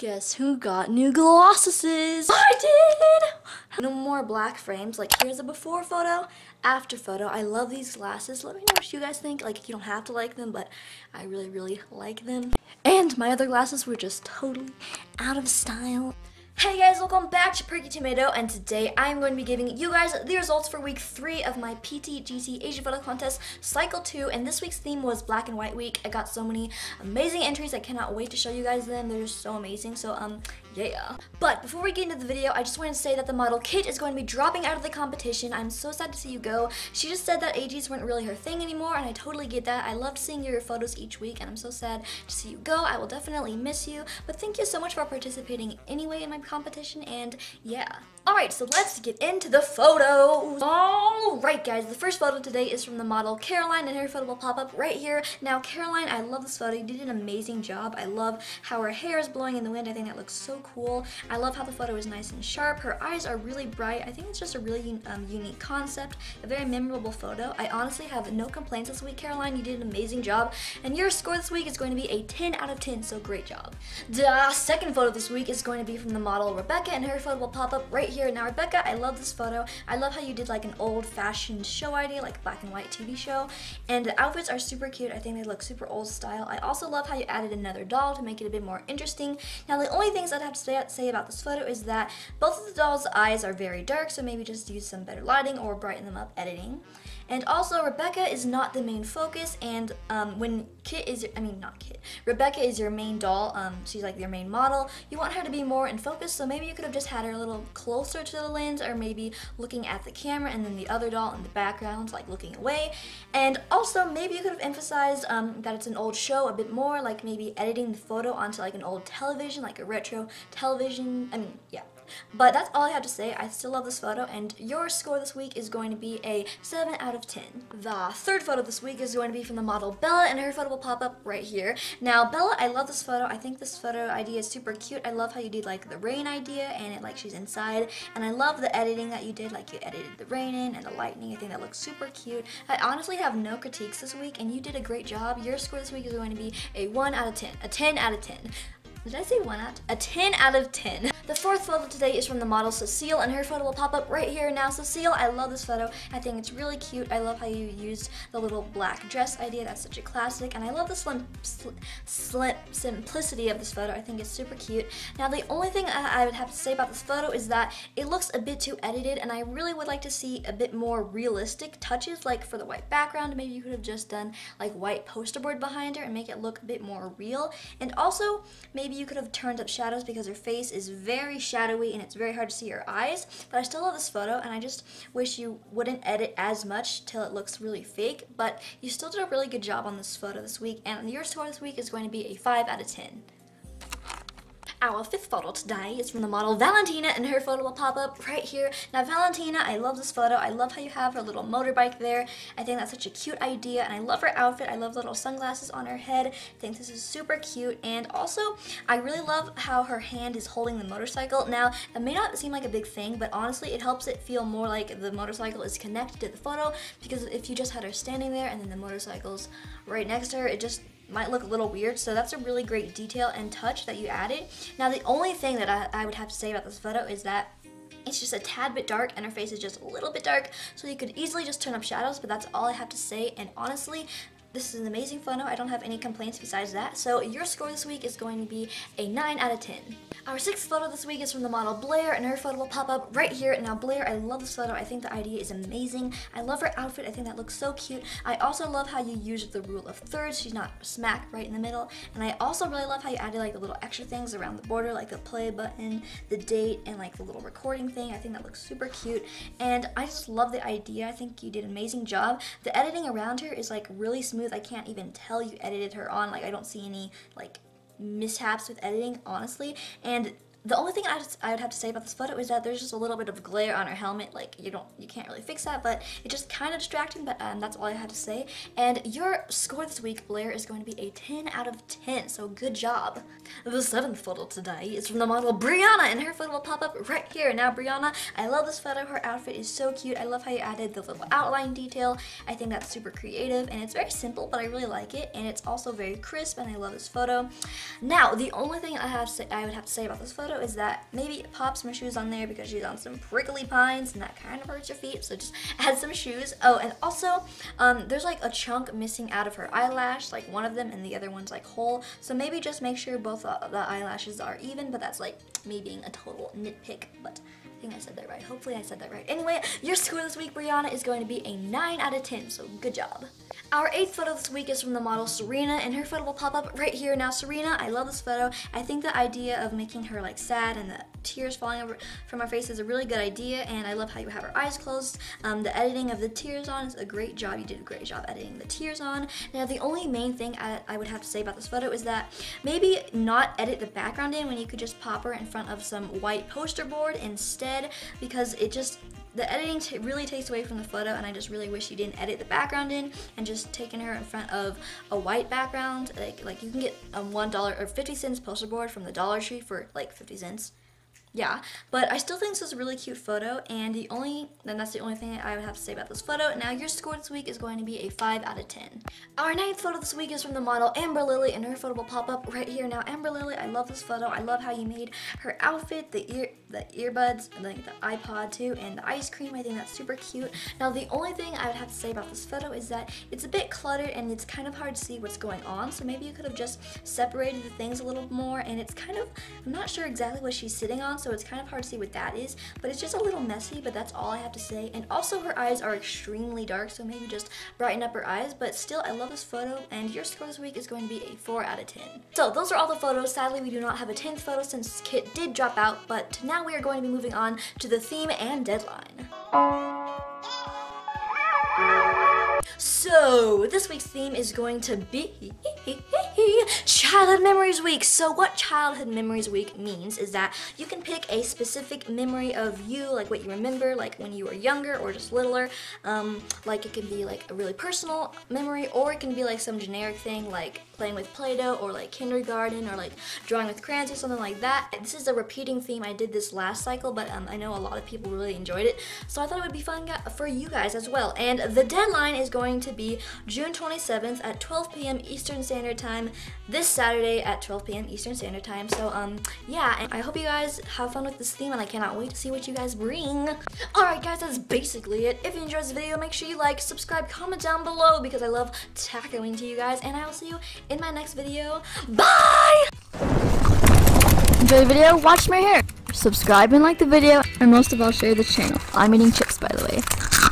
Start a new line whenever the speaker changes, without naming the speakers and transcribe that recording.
Guess who got new glasses? I did! No more black frames. Like, here's a before photo, after photo. I love these glasses. Let me know what you guys think. Like, you don't have to like them, but I really, really like them. And my other glasses were just totally out of style. Hey guys, welcome back to PerkyTomato, and today I am going to be giving you guys the results for week 3 of my PTGT Asian photo contest cycle 2, and this week's theme was black and white week. I got so many amazing entries. I cannot wait to show you guys them. They're just so amazing. So yeah. But before we get into the video, I just wanted to say that the model Kit is going to be dropping out of the competition. I'm so sad to see you go. She just said that AGs weren't really her thing anymore, and I totally get that. I loved seeing your photos each week, and I'm so sad to see you go. I will definitely miss you, but thank you so much for participating anyway in my competition, and yeah. Alright, so let's get into the photos. Alright guys, the first photo today is from the model Caroline, and her photo will pop up right here. Now Caroline, I love this photo. You did an amazing job. I love how her hair is blowing in the wind. I think that looks so cool. I love how the photo is nice and sharp. Her eyes are really bright. I think it's just a really unique concept, a very memorable photo. I honestly have no complaints this week, Caroline. You did an amazing job, and your score this week is going to be a 10 out of 10, so great job. The second photo this week is going to be from the model Rebecca, and her photo will pop up right here. Now Rebecca, I love this photo. I love how you did like an old-fashioned show idea, like black and white TV show, and the outfits are super cute. I think they look super old style. I also love how you added another doll to make it a bit more interesting. Now the only things I'd have to say about this photo is that both of the doll's eyes are very dark, so maybe just use some better lighting or brighten them up editing. And also, Rebecca is not the main focus, and when Rebecca is your main doll, she's like your main model, you want her to be more in focus, so maybe you could have just had her a little closer to the lens, or maybe looking at the camera, and then the other doll in the background, like looking away. And also, maybe you could have emphasized that it's an old show a bit more, like maybe editing the photo onto like an old television, like a retro television, yeah. But that's all I have to say. I still love this photo, and your score this week is going to be a 7 out of 10. The third photo this week is going to be from the model Bella, and her photo will pop up right here. Now Bella, I love this photo. I think this photo idea is super cute. I love how you did like the rain idea, and it like she's inside, and I love the editing that you did, like you edited the rain in and the lightning. I think that looks super cute. I honestly have no critiques this week, and you did a great job. Your score this week is going to be a 1 out of 10, a 10 out of 10. Did I say 1 out? A 10 out of 10. The fourth photo today is from the model Cecile, and her photo will pop up right here. Now Cecile, I love this photo. I think it's really cute. I love how you used the little black dress idea. That's such a classic, and I love the simplicity of this photo. I think it's super cute. Now the only thing I would have to say about this photo is that it looks a bit too edited, and I really would like to see a bit more realistic touches, like for the white background. Maybe you could have just done like white poster board behind her and make it look a bit more real. And also, maybe you could have turned up shadows, because her face is very shadowy and it's very hard to see her eyes. But I still love this photo, and I just wish you wouldn't edit as much till it looks really fake. But you still did a really good job on this photo this week, and your score this week is going to be a 5 out of 10. Our fifth photo today is from the model Valentina, and her photo will pop up right here. Now Valentina, I love this photo. I love how you have her little motorbike there. I think that's such a cute idea, and I love her outfit. I love the little sunglasses on her head. I think this is super cute, and also I really love how her hand is holding the motorcycle. Now that may not seem like a big thing, but honestly it helps it feel more like the motorcycle is connected to the photo, because if you just had her standing there and then the motorcycle's right next to her, it just might look a little weird. So that's a really great detail and touch that you added. Now the only thing that I would have to say about this photo is that it's just a tad bit dark, and her face is just a little bit dark, so you could easily just turn up shadows, but that's all I have to say. And honestly, this is an amazing photo. I don't have any complaints besides that. So your score this week is going to be a 9 out of 10. Our sixth photo this week is from the model Blair, and her photo will pop up right here. Now Blair, I love this photo. I think the idea is amazing. I love her outfit. I think that looks so cute. I also love how you used the rule of thirds. She's not smack right in the middle. And I also really love how you added like the little extra things around the border, like the play button, the date, and like the little recording thing. I think that looks super cute. And I just love the idea. I think you did an amazing job. The editing around her is like really smooth. I can't even tell you edited her on. Like, I don't see any like mishaps with editing, honestly. And The only thing I would have to say about this photo is that there's just a little bit of glare on her helmet. Like, you can't really fix that, but it's just kind of distracting, but that's all I had to say. And your score this week, Blair, is going to be a 10 out of 10, so good job. The 7th photo today is from the model Brianna, and her photo will pop up right here. Now, Brianna, I love this photo. Her outfit is so cute. I love how you added the little outline detail. I think that's super creative, and it's very simple, but I really like it, and it's also very crisp, and I love this photo. Now, the only thing I would have to say about this photo is that maybe pop some shoes on there because she's on some prickly pines and that kind of hurts your feet, so just add some shoes. Oh, and also there's like a chunk missing out of her eyelash, like one of them, and the other one's like whole, so maybe just make sure both the eyelashes are even, but that's like me being a total nitpick, but I think I said that right. Hopefully I said that right. Anyway, your score this week, Brianna, is going to be a 9 out of 10, so good job. Our 8th photo this week is from the model Serena, and her photo will pop up right here. Now, Serena, I love this photo. I think the idea of making her like sad and the tears falling over from her face is a really good idea, and I love how you have her eyes closed. The editing of the tears on is a great job. You did a great job editing the tears on. Now, the only main thing I would have to say about this photo is that maybe not edit the background in when you could just pop her in front of some white poster board instead, because the editing really takes away from the photo, and I just really wish you didn't edit the background in and just taking her in front of a white background. Like you can get a $1 or 50 cents poster board from the Dollar Tree for like 50 cents. Yeah, but I still think this is a really cute photo, and that's the only thing I would have to say about this photo. Now, your score this week is going to be a 5 out of 10. Our 9th photo this week is from the model Amber Lily, and her photo will pop up right here. Now, Amber Lily, I love this photo. I love how you made her outfit, the earbuds, and like the iPod too, and the ice cream. I think that's super cute. Now, the only thing I would have to say about this photo is that it's a bit cluttered, and it's kind of hard to see what's going on, so maybe you could have just separated the things a little more, and it's kind of, I'm not sure exactly what she's sitting on, so it's kind of hard to see what that is, but it's just a little messy, but that's all I have to say. And also, her eyes are extremely dark, so maybe just brighten up her eyes, but still, I love this photo, and your score this week is going to be a 4 out of 10. So those are all the photos. Sadly, we do not have a 10th photo since Kit did drop out, but now we are going to be moving on to the theme and deadline. So, this week's theme is going to be Childhood Memories Week. So what Childhood Memories Week means is that you can pick a specific memory of you, like what you remember, like when you were younger or just littler. Like it can be like a really personal memory, or it can be like some generic thing like playing with Play-Doh, or like kindergarten, or like drawing with crayons or something like that. This is a repeating theme. I did this last cycle, but I know a lot of people really enjoyed it, so I thought it would be fun for you guys as well. And the deadline is going to be June 27th at 12 p.m. Eastern Standard Time, this Saturday at 12 p.m. Eastern Standard Time. So yeah, and I hope you guys have fun with this theme, and I cannot wait to see what you guys bring. Alright guys, that's basically it. If you enjoyed this video, make sure you like, subscribe, comment down below, because I love tackling to you guys, and I will see you in my next video. Bye! Enjoy the video, watch my hair, subscribe and like the video, and most of all, share the channel. I'm eating chips, by the way.